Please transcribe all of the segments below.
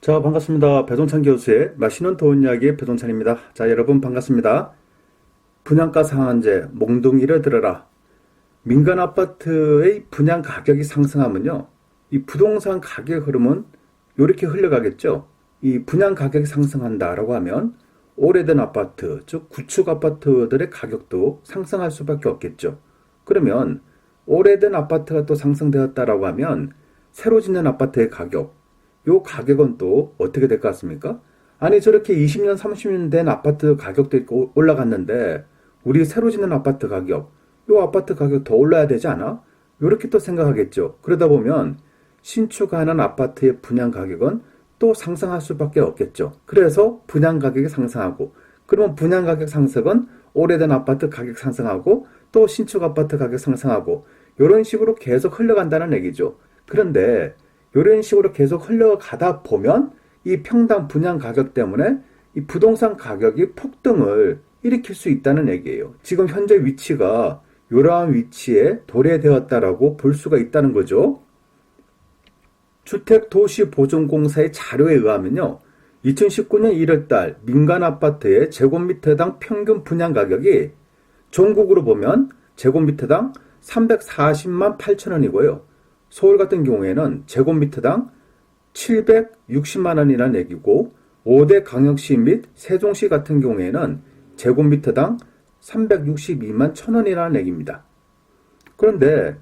자, 반갑습니다. 배동찬 교수의 맛있는 돈 이야기 배동찬입니다. 자, 여러분 반갑습니다. 분양가 상한제 몽둥이를 들어라. 민간 아파트의 분양 가격이 상승하면요, 이 부동산 가격 흐름은 이렇게 흘러가겠죠. 이 분양 가격이 상승한다라고 하면 오래된 아파트, 즉 구축 아파트들의 가격도 상승할 수밖에 없겠죠. 그러면 오래된 아파트가 또 상승되었다라고 하면 새로 짓는 아파트의 가격, 요 가격은 또 어떻게 될 것 같습니까? 아니, 저렇게 20년, 30년 된 아파트 가격도 있고 올라갔는데 우리 새로 짓는 아파트 가격, 요 아파트 가격 더 올라야 되지 않아? 요렇게 또 생각하겠죠. 그러다 보면 신축하는 아파트의 분양 가격은 또 상승할 수밖에 없겠죠. 그래서 분양 가격이 상승하고, 그러면 분양 가격 상승은 오래된 아파트 가격 상승하고 또 신축 아파트 가격 상승하고, 이런 식으로 계속 흘러간다는 얘기죠. 그런데 이런 식으로 계속 흘러가다 보면 이 평당 분양 가격 때문에 이 부동산 가격이 폭등을 일으킬 수 있다는 얘기예요. 지금 현재 위치가 이러한 위치에 도래되었다라고 볼 수가 있다는 거죠. 주택도시보증공사의 자료에 의하면요, 2019년 1월달 민간 아파트의 제곱미터당 평균 분양 가격이 전국으로 보면 제곱미터당 340만 8천 원이고요. 서울 같은 경우에는 제곱미터당 760만 원이라는 얘기고, 5대 광역시 및 세종시 같은 경우에는 제곱미터당 362만 1천 원이라는 얘기입니다. 그런데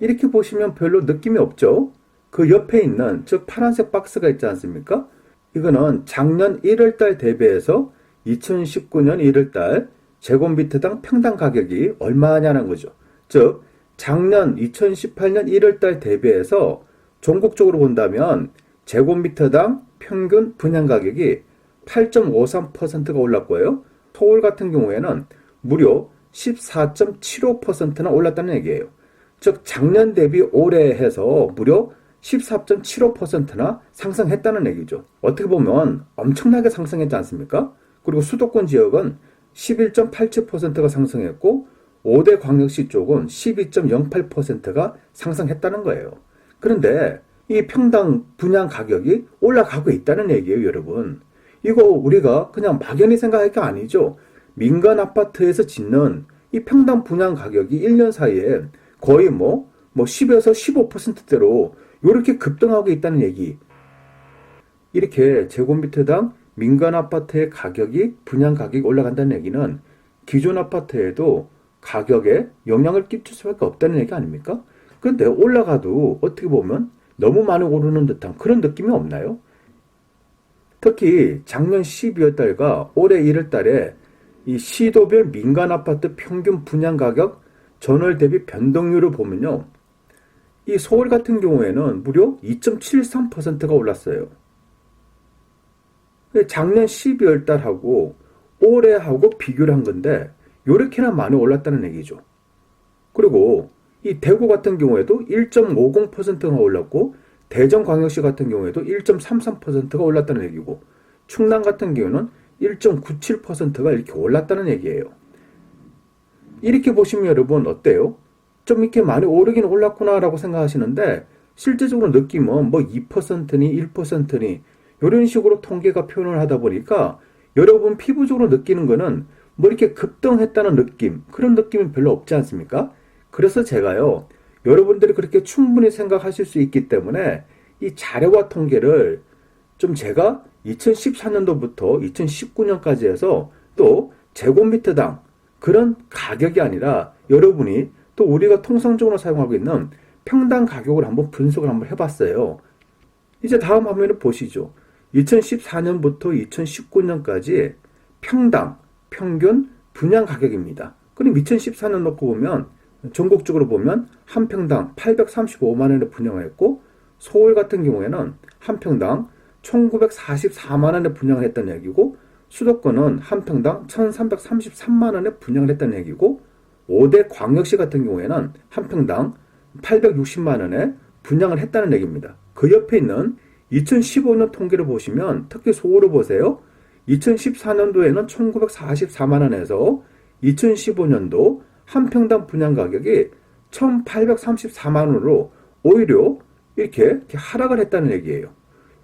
이렇게 보시면 별로 느낌이 없죠? 그 옆에 있는, 즉 파란색 박스가 있지 않습니까? 이거는 작년 1월달 대비해서 2019년 1월달 제곱미터당 평당 가격이 얼마냐는 거죠. 즉 작년 2018년 1월달 대비해서 전국적으로 본다면 제곱미터당 평균 분양 가격이 8.53%가 올랐고요. 서울 같은 경우에는 무려 14.75%나 올랐다는 얘기예요. 즉 작년 대비 올해 해서 무려 14.75%나 상승했다는 얘기죠. 어떻게 보면 엄청나게 상승했지 않습니까? 그리고 수도권 지역은 11.87%가 상승했고 5대 광역시 쪽은 12.08%가 상승했다는 거예요. 그런데 이 평당 분양 가격이 올라가고 있다는 얘기예요, 여러분. 이거 우리가 그냥 막연히 생각할 게 아니죠. 민간 아파트에서 짓는 이 평당 분양 가격이 1년 사이에 거의 10에서 15%대로 이렇게 급등하고 있다는 얘기. 이렇게 제곱미터당 민간 아파트의 가격이, 분양 가격이 올라간다는 얘기는 기존 아파트에도 가격에 영향을 끼칠 수밖에 없다는 얘기 아닙니까? 그런데 올라가도 어떻게 보면 너무 많이 오르는 듯한 그런 느낌이 없나요? 특히 작년 12월 달과 올해 1월 달에 이 시도별 민간 아파트 평균 분양 가격 전월 대비 변동률을 보면요, 이 서울 같은 경우에는 무려 2.73%가 올랐어요. 작년 12월 달하고 올해하고 비교를 한 건데 요렇게나 많이 올랐다는 얘기죠. 그리고 이 대구 같은 경우에도 1.50%가 올랐고, 대전광역시 같은 경우에도 1.33%가 올랐다는 얘기고, 충남 같은 경우는 1.97%가 이렇게 올랐다는 얘기예요. 이렇게 보시면 여러분 어때요? 좀 이렇게 많이 오르긴 올랐구나라고 생각하시는데 실제적으로 느낌은 2%니 1%니 이런 식으로 통계가 표현을 하다 보니까 여러분 피부적으로 느끼는 거는 이렇게 급등했다는 느낌, 그런 느낌이 별로 없지 않습니까? 그래서 제가요, 여러분들이 그렇게 충분히 생각하실 수 있기 때문에 이 자료와 통계를 좀 제가 2014년도부터 2019년까지 해서 또 제곱미터당 그런 가격이 아니라 여러분이 또 우리가 통상적으로 사용하고 있는 평당 가격을 한번 분석을 한번 해봤어요. 이제 다음 화면을 보시죠. 2014년부터 2019년까지 평균 분양 가격입니다. 그럼 2014년 놓고 보면 전국적으로 보면 한 평당 835만 원에 분양을 했고, 서울 같은 경우에는 한 평당 1944만 원에 분양을 했다는 얘기고, 수도권은 한 평당 1333만 원에 분양을 했다는 얘기고, 5대 광역시 같은 경우에는 한 평당 860만 원에 분양을 했다는 얘기입니다. 그 옆에 있는 2015년 통계를 보시면 특히 서울을 보세요. 2014년도에는 1944만 원에서 2015년도 한 평당 분양 가격이 1834만 원으로 오히려 이렇게 하락을 했다는 얘기예요.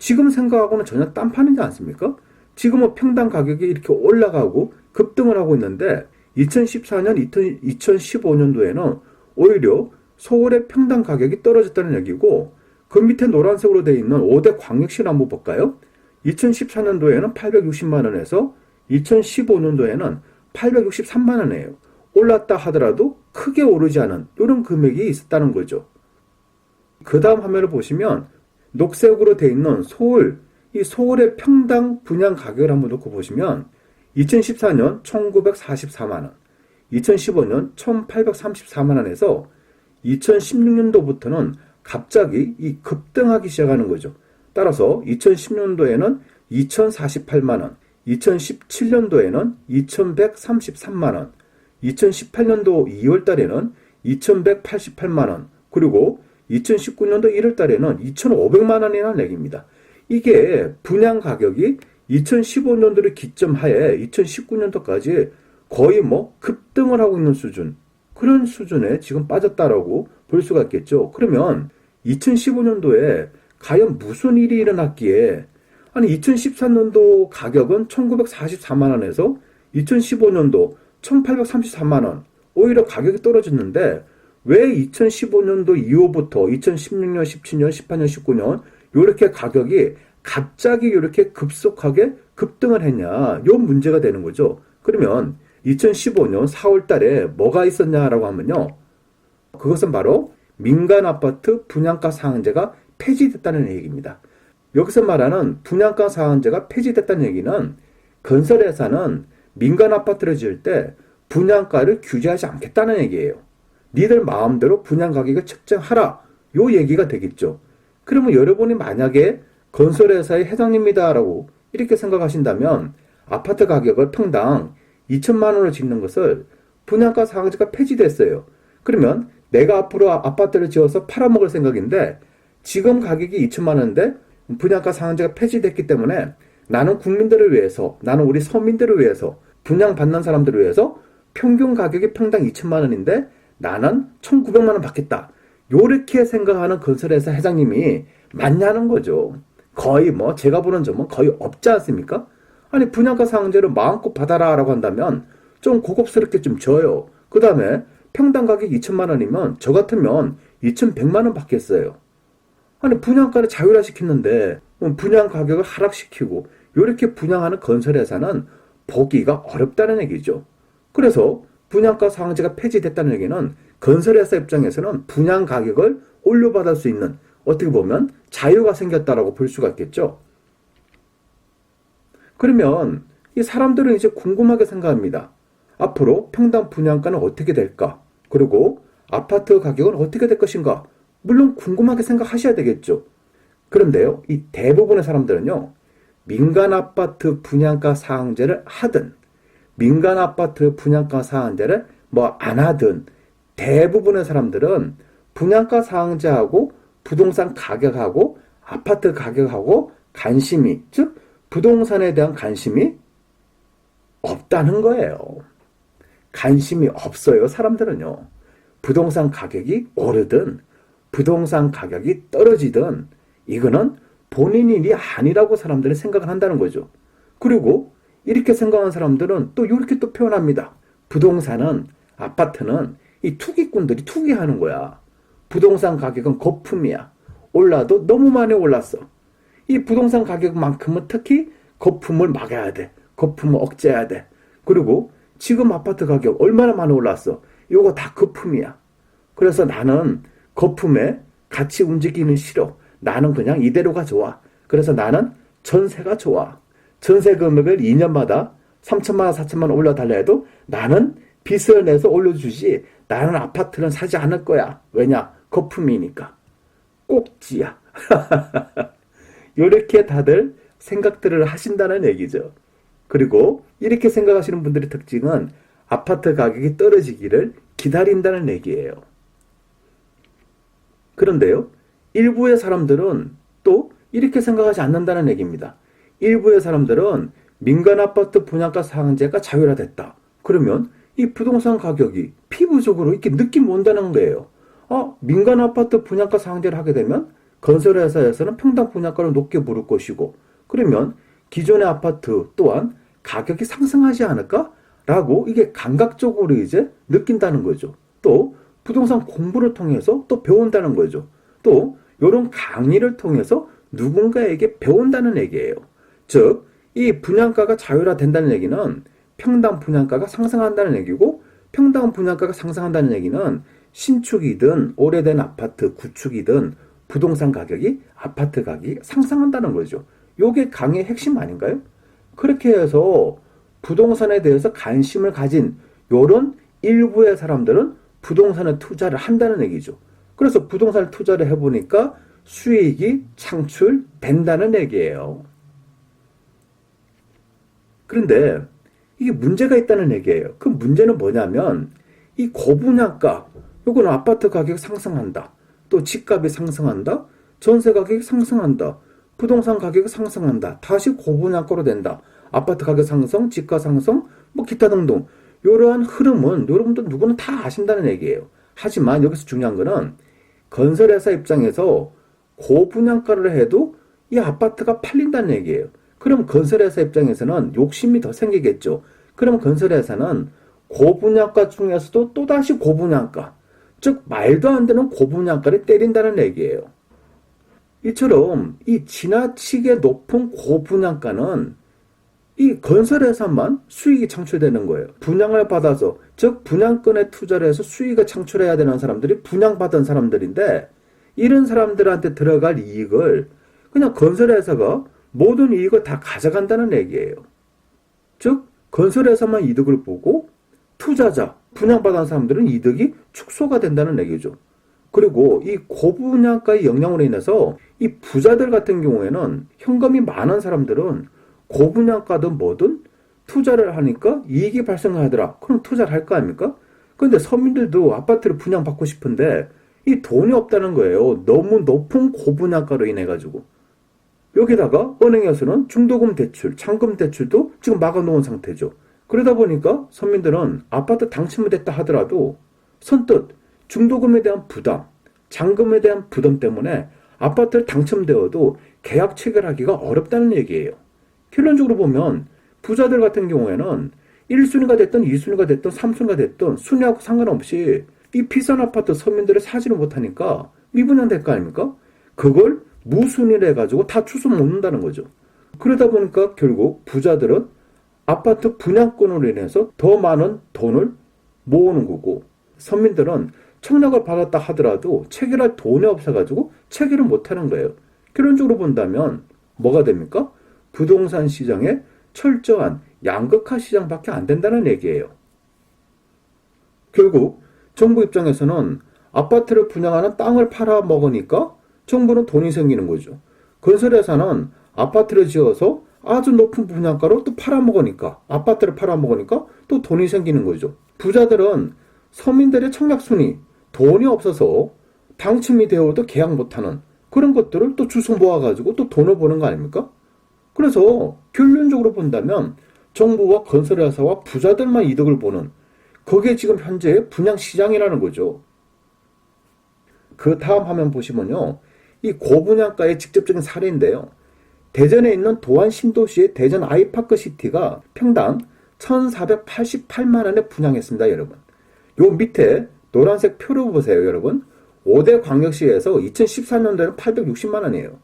지금 생각하고는 전혀 딴판이지 않습니까? 지금은 평당 가격이 이렇게 올라가고 급등을 하고 있는데 2014년, 2015년도에는 오히려 서울의 평당 가격이 떨어졌다는 얘기고 그 밑에 노란색으로 되어 있는 5대 광역시를 한번 볼까요? 2014년도에는 860만 원에서 2015년도에는 863만 원이에요. 올랐다 하더라도 크게 오르지 않은 이런 금액이 있었다는 거죠. 그 다음 화면을 보시면 녹색으로 되어 있는 서울, 이 서울의 평당 분양 가격을 한번 놓고 보시면 2014년 1944만 원, 2015년 1834만 원에서 2016년도부터는 갑자기 이 급등하기 시작하는 거죠. 따라서 2010년도에는 2048만 원, 2017년도에는 2133만 원, 2018년도 2월 달에는 2188만 원, 그리고 2019년도 1월 달에는 2500만 원이라는 얘기입니다. 이게 분양 가격이 2015년도를 기점하에 2019년도까지 거의 급등을 하고 있는 수준, 그런 수준에 지금 빠졌다라고 볼 수가 있겠죠. 그러면 2015년도에 과연 무슨 일이 일어났기에, 아니 2014년도 가격은 1944만 원에서 2015년도 1834만 원, 오히려 가격이 떨어졌는데 왜 2015년도 이후부터 2016년, 17년, 18년, 19년 이렇게 가격이 갑자기 이렇게 급속하게 급등을 했냐, 이 문제가 되는 거죠. 그러면 2015년 4월 달에 뭐가 있었냐라고 하면요, 그것은 바로 민간아파트 분양가 상한제가 폐지됐다는 얘기입니다. 여기서 말하는 분양가 상한제가 폐지됐다는 얘기는 건설회사는 민간아파트를 지을 때 분양가를 규제하지 않겠다는 얘기예요. 니들 마음대로 분양가격을 책정하라, 요 얘기가 되겠죠. 그러면 여러분이 만약에 건설회사의 회장님이다라고 이렇게 생각하신다면 아파트 가격을 평당 2천만 원을 짓는 것을 분양가 상한제가 폐지됐어요. 그러면 내가 앞으로 아파트를 지어서 팔아먹을 생각인데 지금 가격이 2천만 원인데 분양가 상한제가 폐지됐기 때문에 나는 국민들을 위해서, 나는 우리 서민들을 위해서, 분양받는 사람들을 위해서 평균 가격이 평당 2천만 원인데 나는 1,900만 원 받겠다, 요렇게 생각하는 건설회사 회장님이 맞냐는 거죠. 거의 제가 보는 점은 거의 없지 않습니까? 아니 분양가 상한제를 마음껏 받아라 라고 한다면 좀 고급스럽게 좀 줘요. 그 다음에 평당 가격 2천만 원이면 저 같으면 2,100만 원 받겠어요. 아니 분양가를 자율화시켰는데 분양 가격을 하락시키고 이렇게 분양하는 건설회사는 보기가 어렵다는 얘기죠. 그래서 분양가 상한제가 폐지됐다는 얘기는 건설회사 입장에서는 분양 가격을 올려받을 수 있는, 어떻게 보면 자유가 생겼다라고 볼 수가 있겠죠. 그러면 이 사람들은 이제 궁금하게 생각합니다. 앞으로 평당 분양가는 어떻게 될까? 그리고 아파트 가격은 어떻게 될 것인가? 물론 궁금하게 생각하셔야 되겠죠. 그런데요, 이 대부분의 사람들은요, 민간 아파트 분양가 상한제를 하든 민간 아파트 분양가 상한제를 안 하든 대부분의 사람들은 분양가 상한제하고 부동산 가격하고 아파트 가격하고 관심이, 즉 부동산에 대한 관심이 없다는 거예요. 관심이 없어요, 사람들은요. 부동산 가격이 오르든 부동산 가격이 떨어지든 이거는 본인 일이 아니라고 사람들은 생각을 한다는 거죠. 그리고 이렇게 생각하는 사람들은 또 이렇게 또 표현합니다. 부동산은, 아파트는 이 투기꾼들이 투기하는 거야. 부동산 가격은 거품이야. 올라도 너무 많이 올랐어. 이 부동산 가격만큼은 특히 거품을 막아야 돼. 거품을 억제해야 돼. 그리고 지금 아파트 가격 얼마나 많이 올랐어. 이거 다 거품이야. 그래서 나는 거품에 같이 움직이는 싫어. 나는 그냥 이대로가 좋아. 그래서 나는 전세가 좋아. 전세 금액을 2년마다 3천만 원, 4천만 원 올려달라 해도 나는 빚을 내서 올려주지, 나는 아파트는 사지 않을 거야. 왜냐? 거품이니까. 꼭지야. 이렇게 다들 생각들을 하신다는 얘기죠. 그리고 이렇게 생각하시는 분들의 특징은 아파트 가격이 떨어지기를 기다린다는 얘기예요. 그런데요, 일부의 사람들은 또 이렇게 생각하지 않는다는 얘기입니다. 일부의 사람들은 민간 아파트 분양가 상한제가 자율화됐다. 그러면 이 부동산 가격이 피부적으로 이렇게 느낌 온다는 거예요. 민간 아파트 분양가 상한제를 하게 되면 건설회사에서는 평당 분양가를 높게 부를 것이고, 그러면 기존의 아파트 또한 가격이 상승하지 않을까라고 이게 감각적으로 이제 느낀다는 거죠. 또 부동산 공부를 통해서 또 배운다는 거죠. 또 이런 강의를 통해서 누군가에게 배운다는 얘기예요. 즉, 이 분양가가 자율화된다는 얘기는 평당 분양가가 상승한다는 얘기고, 평당 분양가가 상승한다는 얘기는 신축이든 오래된 아파트 구축이든 부동산 가격이, 아파트 가격이 상승한다는 거죠. 요게 강의의 핵심 아닌가요? 그렇게 해서 부동산에 대해서 관심을 가진 요런 일부의 사람들은 부동산에 투자를 한다는 얘기죠. 그래서 부동산에 투자를 해보니까 수익이 창출된다는 얘기예요. 그런데 이게 문제가 있다는 얘기예요. 그 문제는 뭐냐면 이 고분양가, 요거는 아파트 가격이 상승한다. 또 집값이 상승한다. 전세 가격이 상승한다. 부동산 가격이 상승한다. 다시 고분양가로 된다. 아파트 가격 상승, 집가 상승, 뭐 기타 등등. 이러한 흐름은 여러분들 누구는 다 아신다는 얘기예요. 하지만 여기서 중요한 거는 건설회사 입장에서 고분양가를 해도 이 아파트가 팔린다는 얘기예요. 그럼 건설회사 입장에서는 욕심이 더 생기겠죠. 그럼 건설회사는 고분양가 중에서도 또다시 고분양가, 즉 말도 안 되는 고분양가를 때린다는 얘기예요. 이처럼 이 지나치게 높은 고분양가는 이 건설회사만 수익이 창출되는 거예요. 분양을 받아서, 즉 분양권에 투자를 해서 수익을 창출해야 되는 사람들이 분양받은 사람들인데, 이런 사람들한테 들어갈 이익을 그냥 건설회사가 모든 이익을 다 가져간다는 얘기예요. 즉 건설회사만 이득을 보고 투자자, 분양받은 사람들은 이득이 축소가 된다는 얘기죠. 그리고 이 고분양가의 영향으로 인해서 이 부자들 같은 경우에는, 현금이 많은 사람들은 고분양가든 뭐든 투자를 하니까 이익이 발생하더라. 그럼 투자를 할 거 아닙니까? 그런데 서민들도 아파트를 분양받고 싶은데 이 돈이 없다는 거예요. 너무 높은 고분양가로 인해 가지고. 여기다가 은행에서는 중도금 대출, 잔금 대출도 지금 막아놓은 상태죠. 그러다 보니까 서민들은 아파트 당첨이 됐다 하더라도 선뜻 중도금에 대한 부담, 잔금에 대한 부담 때문에 아파트를 당첨되어도 계약 체결하기가 어렵다는 얘기예요. 결론적으로 보면 부자들 같은 경우에는 1순위가 됐든 2순위가 됐든 3순위가 됐든 순위하고 상관없이 이 비싼 아파트 서민들이 사지를 못하니까 미분양될 거 아닙니까? 그걸 무순위로 해가지고 다 주워 먹는다는 거죠. 그러다 보니까 결국 부자들은 아파트 분양권으로 인해서 더 많은 돈을 모으는 거고, 서민들은 청약을 받았다 하더라도 체결할 돈이 없어가지고 체결을 못하는 거예요. 결론적으로 본다면 뭐가 됩니까? 부동산 시장에 철저한 양극화 시장밖에 안 된다는 얘기예요. 결국 정부 입장에서는 아파트를 분양하는 땅을 팔아먹으니까 정부는 돈이 생기는 거죠. 건설회사는 아파트를 지어서 아주 높은 분양가로 또 팔아먹으니까, 아파트를 팔아먹으니까 또 돈이 생기는 거죠. 부자들은 서민들의 청약순위, 돈이 없어서 당첨이 되어도 계약 못하는 그런 것들을 또 주워 모아가지고 또 돈을 버는 거 아닙니까? 그래서 결론적으로 본다면 정부와 건설회사와 부자들만 이득을 보는, 그게 지금 현재의 분양시장이라는 거죠. 그 다음 화면 보시면요, 이 고분양가의 직접적인 사례인데요. 대전에 있는 도안 신도시의 대전 아이파크시티가 평당 1,488만 원에 분양했습니다, 여러분. 요 밑에 노란색 표를 보세요, 여러분. 5대 광역시에서 2014년도에는 860만 원이에요.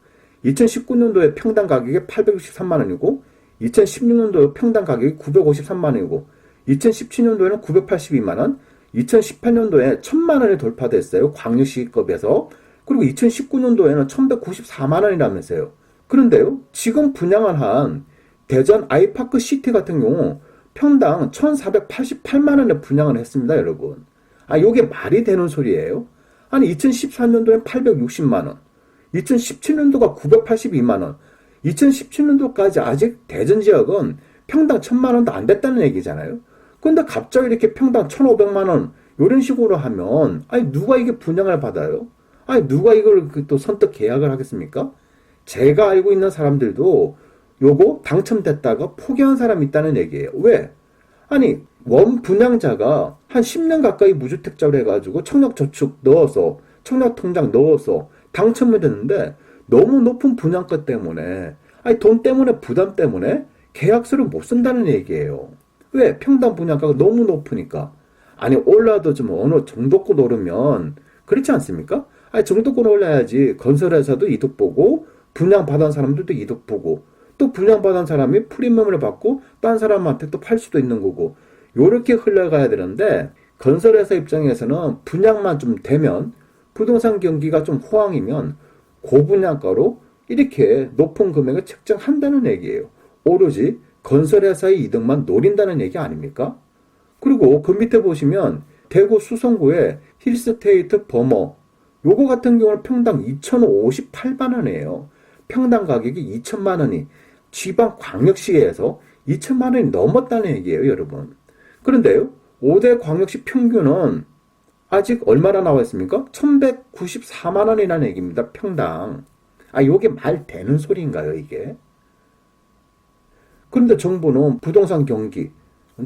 2019년도에 평당 가격이 863만 원이고, 2016년도에 평당 가격이 953만 원이고, 2017년도에는 982만 원, 2018년도에 1000만 원이 돌파됐어요, 광역시급에서. 그리고 2019년도에는 1194만 원이라면서요. 그런데요, 지금 분양을 한 대전 아이파크 시티 같은 경우 평당 1,488만 원에 분양을 했습니다, 여러분. 요게 말이 되는 소리예요? 아니, 2014년도엔 860만 원, 2017년도가 982만 원, 2017년도까지 아직 대전 지역은 평당 1000만 원도 안 됐다는 얘기잖아요. 근데 갑자기 이렇게 평당 1,500만 원 이런 식으로 하면 누가 이게 분양을 받아요? 누가 이걸 또 선뜻 계약을 하겠습니까? 제가 알고 있는 사람들도 요거 당첨됐다가 포기한 사람이 있다는 얘기예요. 왜? 원 분양자가 한 10년 가까이 무주택자로 해가지고 청약저축 넣어서, 청약통장 넣어서 당첨이 됐는데 너무 높은 분양가 때문에, 아니 돈 때문에 부담 때문에 계약서를 못 쓴다는 얘기예요. 왜? 평당 분양가가 너무 높으니까. 아니 올라도 좀 어느 정도권 오르면 그렇지 않습니까? 아니 정도권 올라야지 건설회사도 이득 보고 분양받은 사람들도 이득 보고 또 분양받은 사람이 프리미엄을 받고 딴 사람한테 또 팔 수도 있는 거고 요렇게 흘러가야 되는데 건설회사 입장에서는 분양만 좀 되면 부동산 경기가 좀 호황이면 고분양가로 이렇게 높은 금액을 책정한다는 얘기예요. 오로지 건설회사의 이득만 노린다는 얘기 아닙니까? 그리고 그 밑에 보시면 대구 수성구의 힐스테이트 버머 요거 같은 경우는 평당 2,058만 원이에요. 평당 가격이 2천만 원이 지방광역시에서 2천만 원이 넘었다는 얘기예요, 여러분. 그런데요, 5대 광역시 평균은 아직 얼마나 나와 있습니까? 1,194만 원이라는 얘기입니다, 평당. 아, 요게 말 되는 소리인가요, 이게? 그런데 정부는 부동산 경기,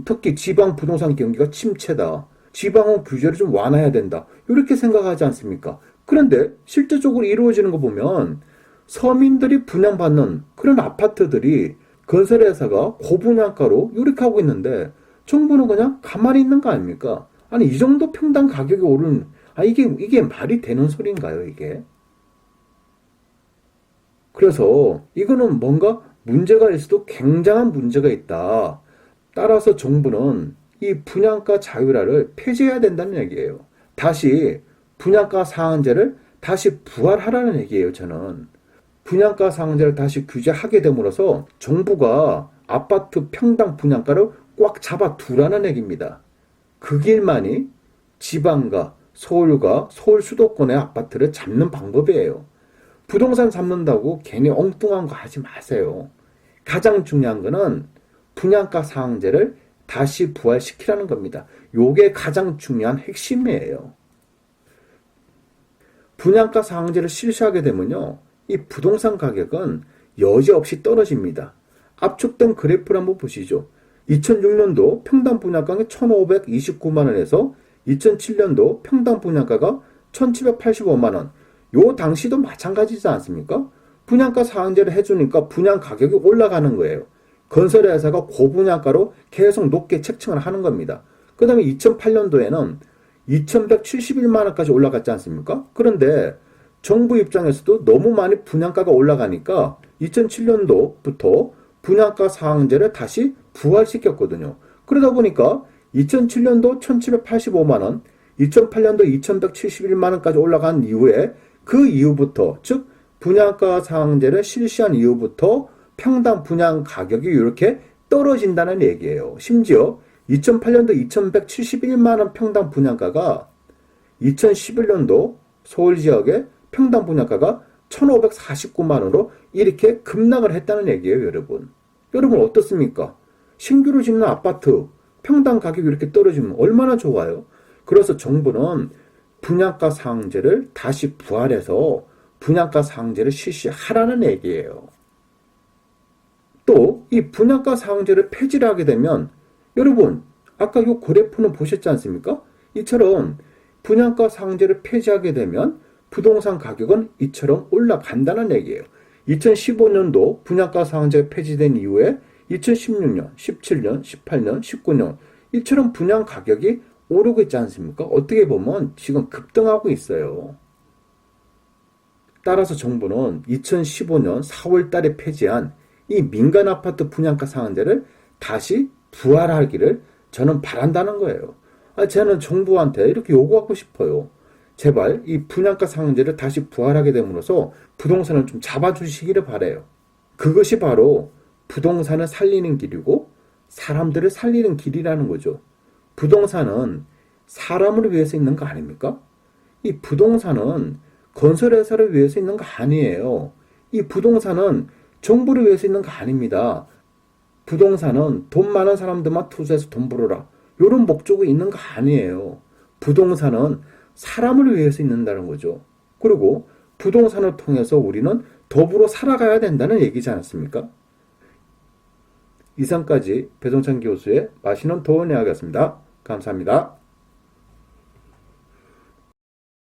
특히 지방 부동산 경기가 침체다. 지방은 규제를 좀 완화해야 된다. 이렇게 생각하지 않습니까? 그런데 실제적으로 이루어지는 거 보면 서민들이 분양받는 그런 아파트들이 건설회사가 고분양가로 이렇게 하고 있는데 정부는 그냥 가만히 있는 거 아닙니까? 아니 이 정도 평당 가격이 오른 이게 말이 되는 소리인가요, 이게? 그래서 이거는 뭔가 문제가 있어도 굉장한 문제가 있다. 따라서 정부는 이 분양가 자율화를 폐지해야 된다는 얘기예요. 다시 분양가 상한제를 다시 부활하라는 얘기예요, 저는. 분양가 상한제를 다시 규제하게 됨으로써 정부가 아파트 평당 분양가를 꽉 잡아 두라는 얘기입니다. 그 길만이 지방과 서울과 서울 수도권의 아파트를 잡는 방법이에요. 부동산 잡는다고 괜히 엉뚱한 거 하지 마세요. 가장 중요한 거는 분양가 상한제를 다시 부활시키라는 겁니다. 요게 가장 중요한 핵심이에요. 분양가 상한제를 실시하게 되면요, 이 부동산 가격은 여지없이 떨어집니다. 압축된 그래프를 한번 보시죠. 2006년도 평당 분양가가 1,529만 원에서 2007년도 평당 분양가가 1,785만 원. 요 당시도 마찬가지지 않습니까? 분양가 상한제를 해주니까 분양 가격이 올라가는 거예요. 건설회사가 고분양가로 계속 높게 책정을 하는 겁니다. 그 다음에 2008년도에는 2,171만 원까지 올라갔지 않습니까? 그런데 정부 입장에서도 너무 많이 분양가가 올라가니까 2007년도부터 분양가 상한제를 다시 부활시켰거든요. 그러다 보니까 2007년도 1,785만 원, 2008년도 2,171만 원까지 올라간 이후에 그 이후부터 즉 분양가 상한제를 실시한 이후부터 평당 분양 가격이 이렇게 떨어진다는 얘기예요. 심지어 2008년도 2,171만 원 평당 분양가가 2011년도 서울 지역의 평당 분양가가 1,549만 원으로 이렇게 급락을 했다는 얘기예요, 여러분. 여러분 어떻습니까? 신규로 짓는 아파트 평당 가격이 이렇게 떨어지면 얼마나 좋아요? 그래서 정부는 분양가 상한제를 다시 부활해서 분양가 상한제를 실시하라는 얘기예요. 또 이 분양가 상한제를 폐지를 하게 되면 여러분 아까 이 그래프는 보셨지 않습니까? 이처럼 분양가 상한제를 폐지하게 되면 부동산 가격은 이처럼 올라간다는 얘기예요. 2015년도 분양가 상한제가 폐지된 이후에 2016년, 17년, 18년, 19년 이처럼 분양 가격이 오르고 있지 않습니까? 어떻게 보면 지금 급등하고 있어요. 따라서 정부는 2015년 4월 달에 폐지한 이 민간 아파트 분양가 상한제를 다시 부활하기를 저는 바란다는 거예요. 저는 정부한테 이렇게 요구하고 싶어요. 제발 이 분양가 상한제를 다시 부활하게 됨으로써 부동산을 좀 잡아주시기를 바라요. 그것이 바로 부동산을 살리는 길이고 사람들을 살리는 길이라는 거죠. 부동산은 사람을 위해서 있는 거 아닙니까? 이 부동산은 건설회사를 위해서 있는 거 아니에요. 이 부동산은 정부를 위해서 있는 거 아닙니다. 부동산은 돈 많은 사람들만 투자해서 돈 벌어라. 이런 목적이 있는 거 아니에요. 부동산은 사람을 위해서 있는다는 거죠. 그리고 부동산을 통해서 우리는 더불어 살아가야 된다는 얘기지 않습니까? 이상까지 배종찬 교수의 맛있는 도원 이야기였습니다. 감사합니다.